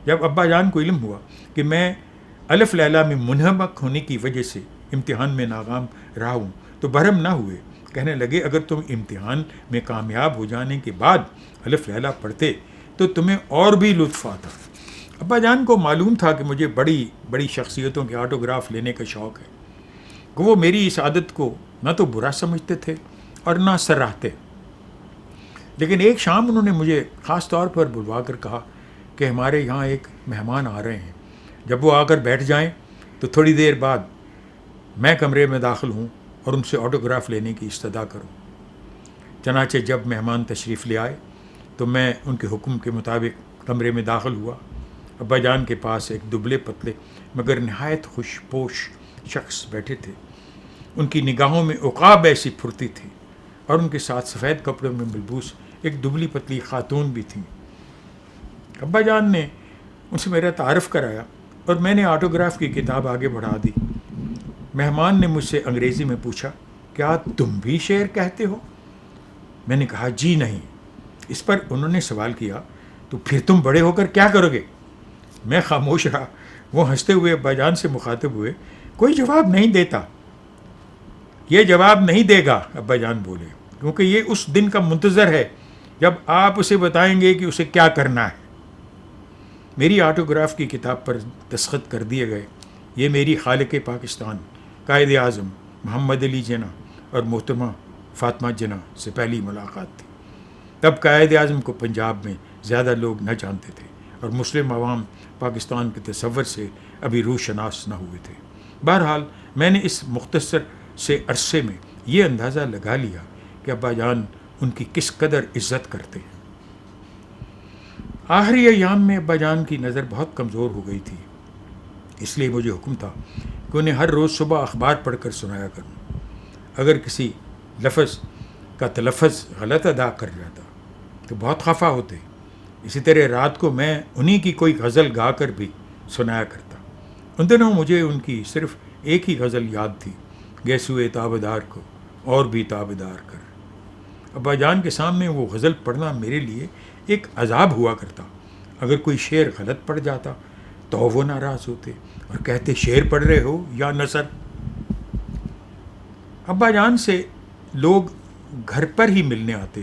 جب ابا جان کو علم ہوا کہ میں الف لیلا میں منہمک ہونے کی وجہ سے امتحان میں ناکام رہا ہوں تو برہم نہ ہوئے. کہنے لگے، اگر تم امتحان میں کامیاب ہو جانے کے بعد الف لیلا پڑھتے تو تمہیں اور بھی لطف آتا. ابا جان کو معلوم تھا کہ مجھے بڑی بڑی شخصیتوں کے آٹوگراف لینے کا شوق ہے، کہ وہ میری اس عادت کو نہ تو برا سمجھتے تھے اور نہ سراہتے. لیکن ایک شام انہوں نے مجھے خاص طور پر بلوا کر کہا کہ ہمارے یہاں ایک مہمان آ رہے ہیں، جب وہ آ کر بیٹھ جائیں تو تھوڑی دیر بعد میں کمرے میں داخل ہوں اور ان سے آٹوگراف لینے کی استدعا کروں. چنانچہ جب مہمان تشریف لے آئے تو میں ان کے حکم کے مطابق کمرے میں داخل ہوا. ابا جان کے پاس ایک دبلے پتلے مگر نہایت خوش پوش شخص بیٹھے تھے. ان کی نگاہوں میں عقاب ایسی پھرتی تھی، اور ان کے ساتھ سفید کپڑوں میں ملبوس ایک دبلی پتلی خاتون بھی تھیں. ابا جان نے ان سے میرا تعارف کرایا اور میں نے آٹوگراف کی کتاب آگے بڑھا دی. مہمان نے مجھ سے انگریزی میں پوچھا، کیا تم بھی شعر کہتے ہو؟ میں نے کہا، جی نہیں. اس پر انہوں نے سوال کیا، تو پھر تم بڑے ہو کر کیا کرو گے؟ میں خاموش رہا. وہ ہنستے ہوئے ابا جان سے مخاطب ہوئے، کوئی جواب نہیں دیتا. یہ جواب نہیں دے گا، ابا جان بولے، کیونکہ یہ اس دن کا منتظر ہے جب آپ اسے بتائیں گے کہ اسے کیا کرنا ہے. میری آٹوگراف کی کتاب پر دستخط کر دیے گئے. یہ میری خالق پاکستان قائد اعظم محمد علی جناح اور محترمہ فاطمہ جناح سے پہلی ملاقات تھی. تب قائد اعظم کو پنجاب میں زیادہ لوگ نہ جانتے تھے اور مسلم عوام پاکستان کے تصور سے ابھی روشناس نہ ہوئے تھے. بہرحال میں نے اس مختصر سے عرصے میں یہ اندازہ لگا لیا کہ ابا جان ان کی کس قدر عزت کرتے ہیں. آخری ایام میں ابا جان کی نظر بہت کمزور ہو گئی تھی، اس لیے مجھے حکم تھا کہ انہیں ہر روز صبح اخبار پڑھ کر سنایا کروں. اگر کسی لفظ کا تلفظ غلط ادا کر جاتا تو بہت خفا ہوتے. اسی طرح رات کو میں انہی کی کوئی غزل گا کر بھی سنایا کرتا. ان دنوں مجھے ان کی صرف ایک ہی غزل یاد تھی، گیسوئے تابدار کو اور بھی تابدار کر. ابا جان کے سامنے وہ غزل پڑھنا میرے لیے ایک عذاب ہوا کرتا. اگر کوئی شعر غلط پڑھ جاتا تو وہ ناراض ہوتے اور کہتے، شعر پڑھ رہے ہو یا نثر. ابا جان سے لوگ گھر پر ہی ملنے آتے.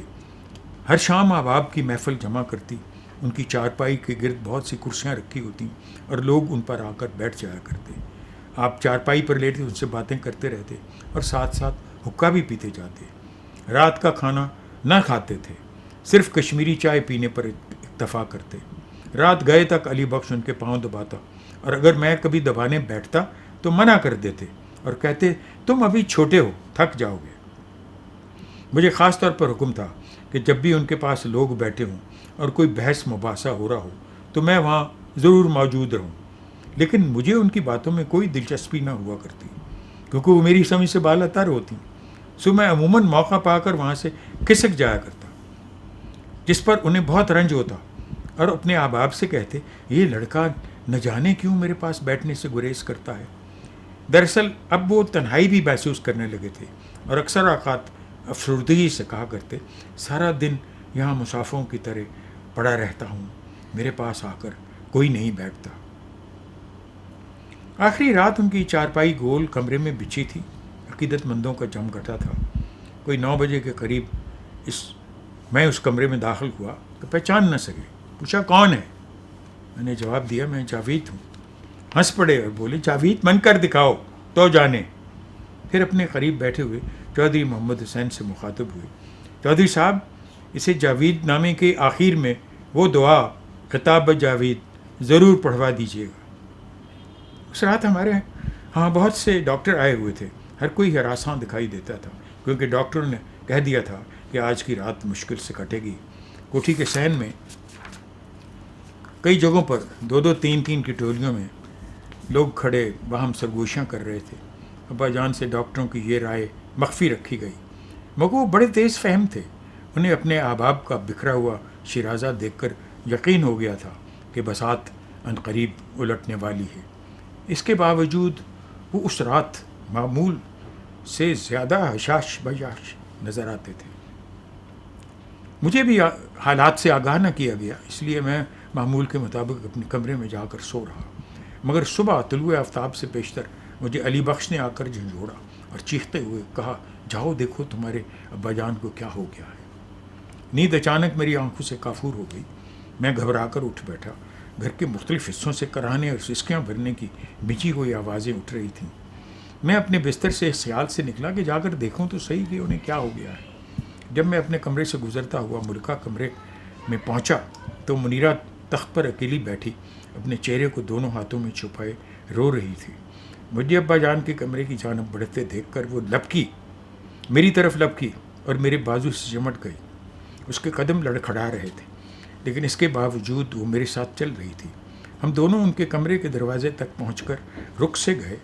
ہر شام احباب کی محفل جمع کرتی. ان کی چارپائی کے گرد بہت سی کرسیاں رکھی ہوتی اور لوگ ان پر آ کر بیٹھ جایا کرتے. آپ چارپائی پر لیٹے ان سے باتیں کرتے رہتے اور ساتھ ساتھ حقہ بھی پیتے جاتے. رات کا کھانا نہ کھاتے تھے، صرف کشمیری چائے پینے پر اکتفا کرتے. رات گئے تک علی بخش ان کے پاؤں دباتا، اور اگر میں کبھی دبانے بیٹھتا تو منع کر دیتے اور کہتے تم ابھی چھوٹے ہو، تھک جاؤ گے۔ مجھے خاص طور پر حکم تھا کہ جب بھی ان کے پاس لوگ بیٹھے ہوں اور کوئی بحث مباحثہ ہو رہا ہو تو میں وہاں ضرور موجود رہوں، لیکن مجھے ان کی باتوں میں کوئی دلچسپی نہ ہوا کرتی کیونکہ وہ میری سمجھ سے بالا تر ہوتی، سو میں عموماً موقع پا کر وہاں سے کھسک جایا کرتا، جس پر انہیں بہت رنج ہوتا اور اپنے احباب سے کہتے یہ لڑکا نہ جانے کیوں میرے پاس بیٹھنے سے گریز کرتا ہے۔ دراصل اب وہ تنہائی بھی محسوس کرنے لگے تھے اور اکثر اوقات افسردگی سے کہا کرتے سارا دن یہاں مسافروں کی طرح پڑا رہتا ہوں، میرے پاس آ کر کوئی نہیں بیٹھتا۔ آخری رات ان کی چارپائی گول کمرے میں بچھی تھی، عقیدت مندوں کا جم گھٹا تھا۔ کوئی 9 بجے کے قریب میں اس کمرے میں داخل ہوا تو پہچان نہ سکے، پوچھا کون ہے؟ میں نے جواب دیا میں جاوید ہوں۔ ہنس پڑے اور بولے جاوید بن کر دکھاؤ تو جانے۔ پھر اپنے قریب بیٹھے ہوئے چودھری محمد حسین سے مخاطب ہوئے، چودھری صاحب اسے جاوید نامے کے آخر میں وہ دعا خطاب جاوید ضرور پڑھوا دیجیے گا۔ اس رات ہمارے ہاں بہت سے ڈاکٹر آئے ہوئے تھے، ہر کوئی ہراساں دکھائی دیتا تھا کیونکہ ڈاکٹروں نے کہہ دیا تھا کہ آج کی رات مشکل سے کٹے گی۔ کوٹھی کے صحن میں کئی جگہوں پر 2-2 3-3 کی ٹولیوں میں لوگ کھڑے باہم سرگوشیاں کر رہے تھے۔ ابا جان سے ڈاکٹروں کی یہ رائے مخفی رکھی گئی، مگر وہ بڑے تیز فہم تھے، انہیں اپنے احباب کا بکھرا ہوا شیرازہ دیکھ کر یقین ہو گیا تھا کہ بساط عنقریب الٹنے والی ہے۔ اس کے باوجود وہ اس رات معمول سے زیادہ حشاش بشاش نظر آتے تھے۔ مجھے بھی حالات سے آگاہ نہ کیا گیا، اس لیے میں معمول کے مطابق اپنے کمرے میں جا کر سو رہا، مگر صبح طلوع آفتاب سے پیشتر مجھے علی بخش نے آ کر جھنجھوڑا اور چیختے ہوئے کہا جاؤ دیکھو تمہارے ابا جان کو کیا ہو گیا ہے۔ نیند اچانک میری آنکھوں سے کافور ہو گئی، میں گھبرا کر اٹھ بیٹھا۔ گھر کے مختلف حصوں سے کراہنے اور سسکیاں بھرنے کی بچھی ہوئی آوازیں اٹھ رہی تھیں۔ میں اپنے بستر سے اس خیال سے نکلا کہ جا کر دیکھوں تو صحیح کہ انہیں کیا ہو گیا ہے۔ جب میں اپنے کمرے سے گزرتا ہوا ملکہ کمرے میں پہنچا تو منیرہ تخت پر اکیلی بیٹھی اپنے چہرے کو دونوں ہاتھوں میں چھپائے رو رہی تھی۔ مجھے ابا جان کے کمرے کی جانب بڑھتے دیکھ کر وہ لپکی، میری طرف لپکی اور میرے بازو سے چمٹ گئی۔ اس کے قدم لڑکھڑا رہے تھے لیکن اس کے باوجود وہ میرے ساتھ چل رہی تھی۔ ہم دونوں ان کے کمرے کے دروازے تک پہنچ کر رخ سے گئے۔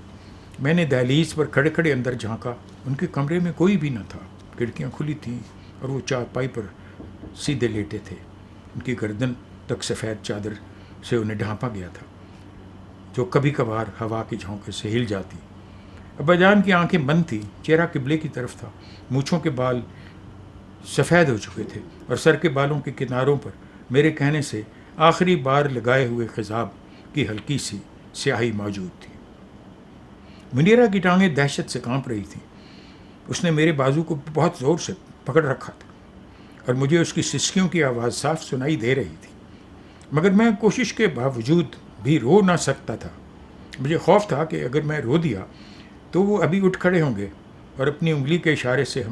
میں نے دہلیز پر کھڑے کھڑے اندر جھانکا، ان کے کمرے میں کوئی بھی نہ تھا، کھڑکیاں کھلی تھیں اور وہ چارپائی پر سیدھے لیٹے تھے، ان کی گردن تک سفید چادر سے انہیں ڈھانپا گیا تھا جو کبھی کبھار ہوا کے جھونکے سے ہل جاتی۔ ابا جان کی آنکھیں بند تھیں، چہرہ قبلے کی طرف تھا، مونچھوں کے بال سفید ہو چکے تھے اور سر کے بالوں کے کناروں پر میرے کہنے سے آخری بار لگائے ہوئے خضاب کی ہلکی سی سیاہی موجود تھی۔ منیرہ کی ٹانگیں دہشت سے کانپ رہی تھیں، اس نے میرے بازو کو بہت زور سے پکڑ رکھا تھا اور مجھے اس کی سسکیوں کی آواز صاف سنائی دے رہی تھی، مگر میں کوشش کے باوجود بھی رو نہ سکتا تھا۔ مجھے خوف تھا کہ اگر میں رو دیا تو وہ ابھی اٹھ کھڑے ہوں گے اور اپنی انگلی کے اشارے سے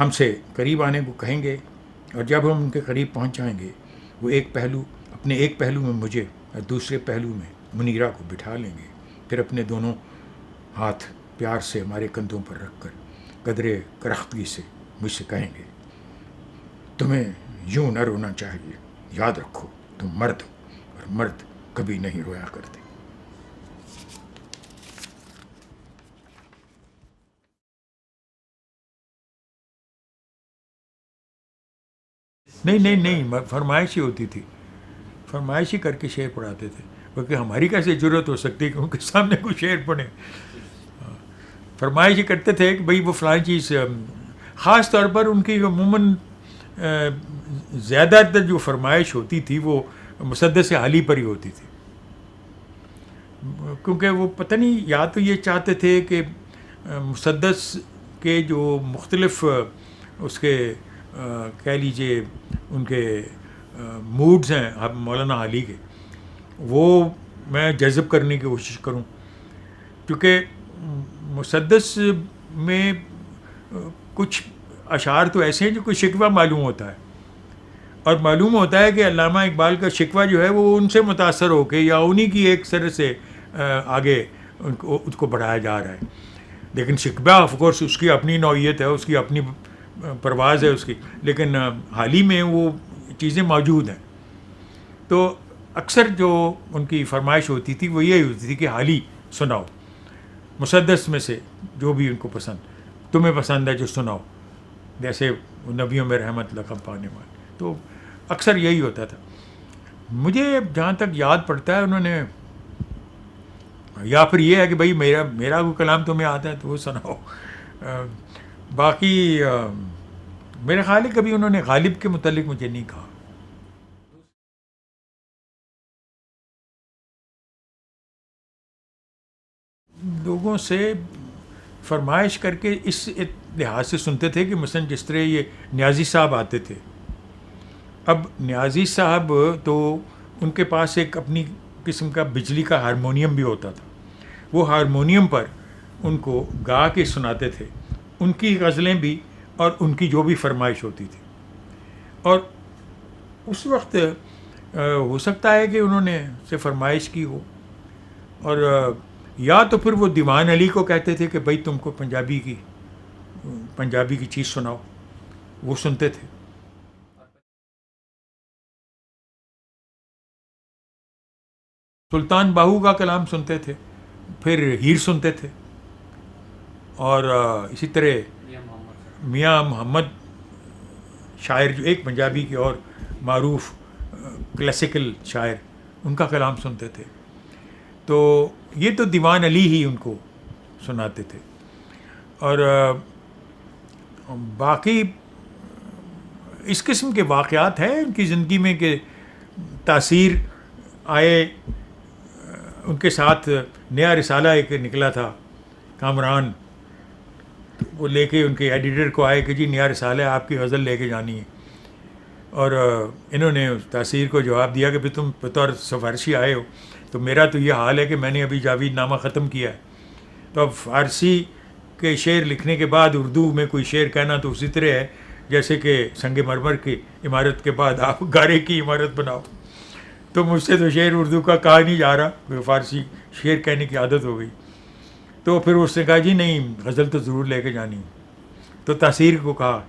ہم سے قریب آنے کو کہیں گے، اور جب ہم ان کے قریب پہنچ جائیں گے وہ اپنے ایک پہلو میں مجھے اور دوسرے پہلو میں منیرہ کو بٹھا لیں گے، پھر اپنے دونوں ہاتھ پیار سے ہمارے کندھوں پر رکھ کر قدرے کرختگی سے مجھ سے کہیں گے تمہیں یوں نہ رونا چاہیے، یاد رکھو تم مرد ہو اور مرد کبھی نہیں رویا کرتے۔ نہیں فرمائش ہی ہوتی تھی، فرمائش ہی کر کے شعر پڑھاتے تھے، کیونکہ ہماری کیسے ضرورت ہو سکتی کہ ان کے سامنے کوئی شعر پڑھیں۔ فرمائش ہی کرتے تھے کہ بھئی وہ فلاں چیز، خاص طور پر ان کی عموماً زیادہ تر جو فرمائش ہوتی تھی وہ مسدس علی پر ہی ہوتی تھی، کیونکہ وہ پتہ نہیں یا تو یہ چاہتے تھے کہ مسدس کے جو مختلف اس کے کہہ لیجئے ان کے موڈز ہیں اب مولانا علی کے، وہ میں جذب کرنے کی کوشش کروں، کیونکہ مسدس میں کچھ اشعار تو ایسے ہیں جو کوئی شکوہ معلوم ہوتا ہے، اور معلوم ہوتا ہے کہ علامہ اقبال کا شکوہ جو ہے وہ ان سے متاثر ہو کے یا انہی کی ایک سر سے آگے اس کو بڑھایا جا رہا ہے. لیکن شکوہ آف کورس اس کی اپنی نوعیت ہے, اس کی اپنی پرواز ہے اس کی, لیکن حال ہی میں وہ چیزیں موجود ہیں. تو اکثر جو ان کی فرمائش ہوتی تھی وہ یہی ہوتی تھی کہ حالی سناؤ, مسدس میں سے جو بھی ان کو پسند, تمہیں پسند ہے جو سناؤ, جیسے نبیوں میں رحمت لقب پانے والے. تو اکثر یہی ہوتا تھا. مجھے جہاں تک یاد پڑتا ہے انہوں نے, یا پھر یہ ہے کہ بھائی میرا کوئی کلام تمہیں آتا ہے تو وہ سناؤ. باقی میرے خیال ہے کبھی انہوں نے غالب کے متعلق مجھے نہیں کہا. لوگوں سے فرمائش کر کے اس لحاظ سے سنتے تھے کہ مثلا جس طرح یہ نیازی صاحب آتے تھے. اب نیازی صاحب تو ان کے پاس ایک اپنی قسم کا بجلی کا ہارمونیم بھی ہوتا تھا. وہ ہارمونیم پر ان کو گا کے سناتے تھے, ان کی غزلیں بھی اور ان کی جو بھی فرمائش ہوتی تھی. اور اس وقت ہو سکتا ہے کہ انہوں نے سے فرمائش کی ہو, اور یا تو پھر وہ دیوان علی کو کہتے تھے کہ بھائی تم کو پنجابی کی چیز سناؤ, وہ سنتے تھے. سلطان باہو کا کلام سنتے تھے, پھر ہیر سنتے تھے, اور اسی طرح میاں محمد شاعر جو ایک پنجابی کے اور معروف کلاسیکل شاعر, ان کا کلام سنتے تھے. تو یہ تو دیوان علی ہی ان کو سناتے تھے. اور باقی اس قسم کے واقعات ہیں ان کی زندگی میں کہ تاثیر آئے. ان کے ساتھ نیا رسالہ ایک نکلا تھا, کامران, وہ لے کے ان کے ایڈیٹر کو آئے کہ جی نیا رسالہ ہے, آپ کی غزل لے کے جانی ہے. اور انہوں نے تاثیر کو جواب دیا کہ تم بطور سفارشی آئے ہو, تو میرا تو یہ حال ہے کہ میں نے ابھی جاوید نامہ ختم کیا ہے. تو اب فارسی کے شعر لکھنے کے بعد اردو میں کوئی شعر کہنا تو اسی طرح ہے جیسے کہ سنگ مرمر کی عمارت کے بعد آپ گارے کی عمارت بناؤ. تو مجھ سے تو شعر اردو کا کہا نہیں جا رہا, فارسی شعر کہنے کی عادت ہو گئی. تو پھر اس نے کہا جی نہیں, غزل تو ضرور لے کے جانی. تو تاثیر کو کہا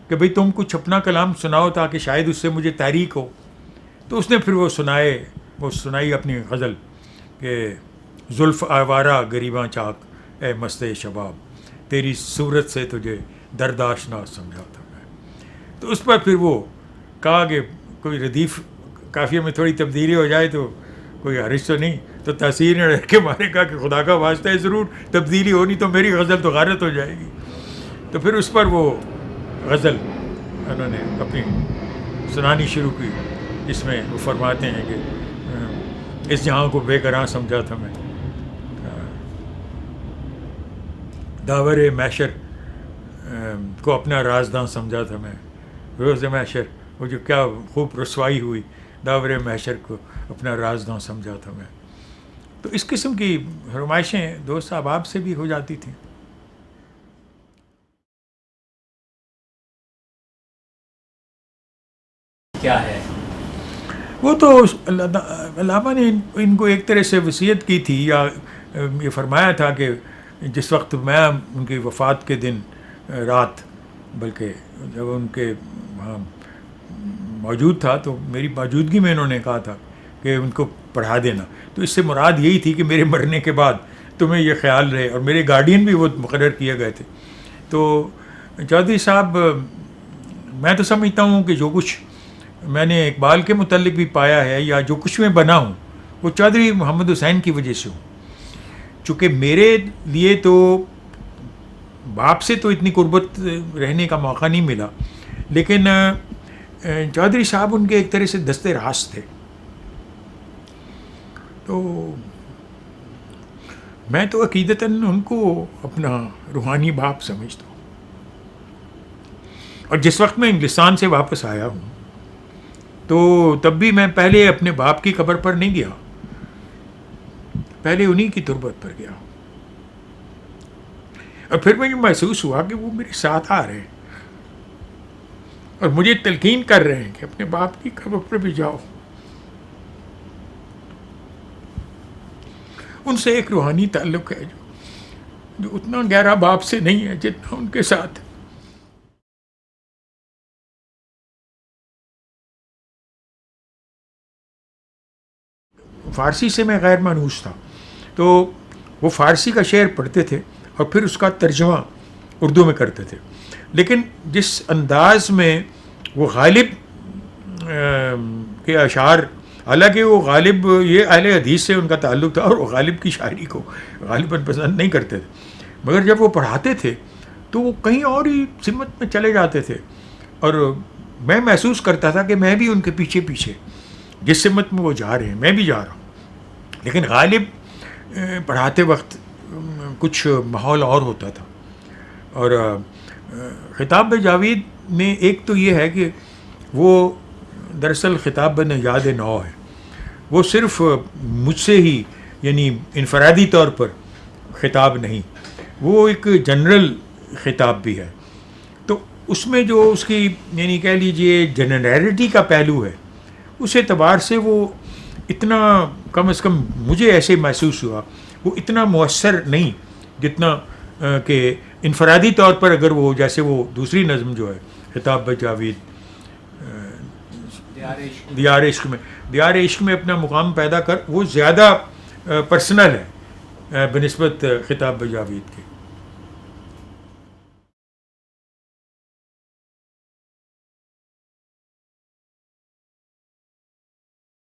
کہ بھئی تم کچھ اپنا کلام سناؤ تاکہ شاید اس سے مجھے تحریک ہو. تو اس نے پھر وہ سنائی اپنی غزل کہ زلف آوارہ گریباں چاک اے مست شباب, تیری صورت سے تجھے درد آشنا سمجھا تھا میں. تو اس پر پھر وہ کہا کہ کوئی ردیف قافیے میں تھوڑی تبدیلی ہو جائے تو کوئی حرج تو نہیں. تو تاثیر نے رہ کے مارے کہا کہ خدا کا واسطہ ہے, ضرور تبدیلی ہونی تو میری غزل تو غارت ہو جائے گی. تو پھر اس پر وہ غزل انہوں نے اپنی سنانی شروع کی, جس میں وہ فرماتے ہیں کہ اس جہاں کو بے قراں سمجھا تھا میں, داور محشر کو اپنا رازداں سمجھا تھا میں. روز محشر وہ جو کیا خوب رسوائی ہوئی, داور محشر کو اپنا رازداں سمجھا تھا میں. تو اس قسم کی فرمائشیں دوست احباب سے بھی ہو جاتی تھیں. کیا ہے وہ تو علامہ نے ان کو ایک طرح سے وصیت کی تھی, یا یہ فرمایا تھا کہ جس وقت میں ان کی وفات کے دن رات, بلکہ جب ان کے وہاں موجود تھا تو میری موجودگی میں انہوں نے کہا تھا کہ ان کو پڑھا دینا. تو اس سے مراد یہی تھی کہ میرے مرنے کے بعد تمہیں یہ خیال رہے. اور میرے گارڈین بھی وہ مقرر کیے گئے تھے. تو چودھری صاحب, میں تو سمجھتا ہوں کہ جو کچھ میں نے اقبال کے متعلق بھی پایا ہے یا جو کچھ میں بنا ہوں وہ چودھری محمد حسین کی وجہ سے ہوں. چونکہ میرے لیے تو باپ سے تو اتنی قربت رہنے کا موقع نہیں ملا, لیکن چودھری صاحب ان کے ایک طرح سے دستے راست تھے. تو میں تو عقیدتاً ان کو اپنا روحانی باپ سمجھتا ہوں. اور جس وقت میں انگلستان سے واپس آیا ہوں تو تب بھی میں پہلے اپنے باپ کی قبر پر نہیں گیا, پہلے انہی کی تربت پر گیا. اور پھر مجھے محسوس ہوا کہ وہ میرے ساتھ آ رہے ہیں. اور مجھے تلقین کر رہے ہیں کہ اپنے باپ کی قبر پر بھی جاؤ. ان سے ایک روحانی تعلق ہے جو اتنا گہرا باپ سے نہیں ہے جتنا ان کے ساتھ. فارسی سے میں غیر مانوس تھا، تو وہ فارسی کا شعر پڑھتے تھے اور پھر اس کا ترجمہ اردو میں کرتے تھے. لیکن جس انداز میں وہ غالب کے اشعار، حالانکہ وہ غالب یہ اہل حدیث سے ان کا تعلق تھا اور وہ غالب کی شاعری کو غالباً پسند نہیں کرتے تھے، مگر جب وہ پڑھاتے تھے تو وہ کہیں اور ہی سمت میں چلے جاتے تھے، اور میں محسوس کرتا تھا کہ میں بھی ان کے پیچھے پیچھے جس سمت میں وہ جا رہے ہیں میں بھی جا رہا ہوں. لیکن غالب پڑھاتے وقت کچھ ماحول اور ہوتا تھا. اور خطاب جاوید میں ایک تو یہ ہے کہ وہ دراصل خطاب یاد نو ہے، وہ صرف مجھ سے ہی یعنی انفرادی طور پر خطاب نہیں، وہ ایک جنرل خطاب بھی ہے. تو اس میں جو اس کی یعنی کہہ لیجئے جنریلٹی کا پہلو ہے، اس اعتبار سے وہ اتنا کم از کم مجھے ایسے محسوس ہوا وہ اتنا مؤثر نہیں جتنا کہ انفرادی طور پر اگر وہ جیسے وہ دوسری نظم جو ہے خطاب جاوید دیار عشق میں اپنا مقام پیدا کر، وہ زیادہ پرسنل ہے بنسبت خطاب جاوید کے.